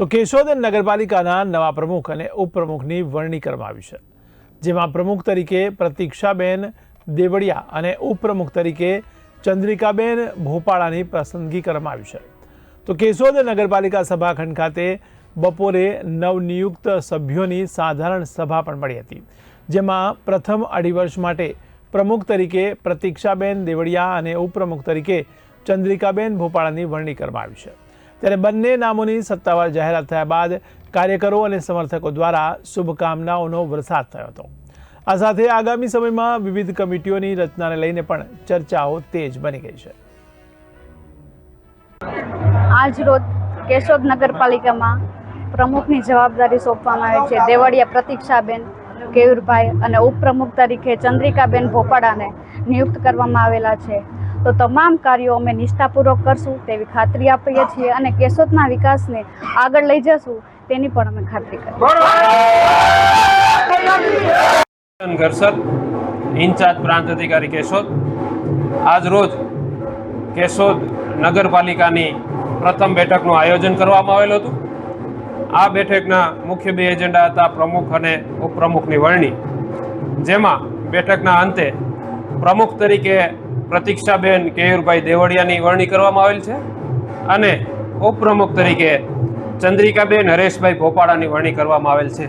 તો કેશોદ નગરપાલિકાના નવા પ્રમુખ અને ઉપપ્રમુખની વરણી કરવામાં આવી છે, જેમાં પ્રમુખ તરીકે પ્રતીક્ષાબેન દેવડિયા અને ઉપપ્રમુખ તરીકે ચંદ્રિકાબેન ભોપાળાની પસંદગી કરવામાં આવી છે। તો કેશોદ નગરપાલિકા સભાખંડ ખાતે બપોરે નવનિયુક્ત સભ્યોની સાધારણ સભા પણ મળી હતી, જેમાં પ્રથમ અઢી વર્ષ માટે પ્રમુખ તરીકે પ્રતીક્ષાબેન દેવડિયા અને ઉપપ્રમુખ તરીકે ચંદ્રિકાબેન ભોપાળાની વરણી કરવામાં આવી છે। ત્યારે બંને નામોની સત્તાવાર જાહેરાત થયા બાદ કાર્યકરો અને સમર્થકો દ્વારા શુભકામનાઓનો વરસાદ થયો હતો। આ સાથે આગામી સમયમાં વિવિધ કમિટીઓની રચનાને લઈને પણ ચર્ચાઓ તેજ બની ગઈ છે। આજ રોજ કેશોદ નગરપાલિકામાં પ્રમુખની જવાબદારી સોંપવામાં આવી છે। દેવડિયા પ્રતીક્ષાબેન કેયુરભાઈ અને ઉપપ્રમુખ તરીકે ચંદ્રિકાબેન ભોપાળાને નિયુક્ત કરવામાં આવેલા છે। તો તમામ કાર્યો અમે નિષ્ઠાપૂર્વક કરશું તેવી ખાતરી આપીએ છીએ અને કેશોદના વિકાસને આગળ લઈ જશું તેની પણ અમે ખાતરી કરીએ। ઘરસદ ઇન્ચાર્જ પ્રાંત અધિકારી કેશોદ આજ રોજ કેશોદ નગરપાલિકાની પ્રથમ બેઠકનું આયોજન કરવામાં આવેલું હતું। આ બેઠકના મુખ્ય બે એજન્ડા હતા પ્રમુખ અને ઉપપ્રમુખની વરણી, જેમાં બેઠકના અંતે પ્રમુખ તરીકે પ્રતીક્ષાબેન કેયુરભાઈ દેવડિયાની વરણી કરવામાં આવેલ છે અને ઉપપ્રમુખ તરીકે ચંદ્રિકાબેન હરેશભાઈ ભોપાળાની વરણી કરવામાં આવેલ છે।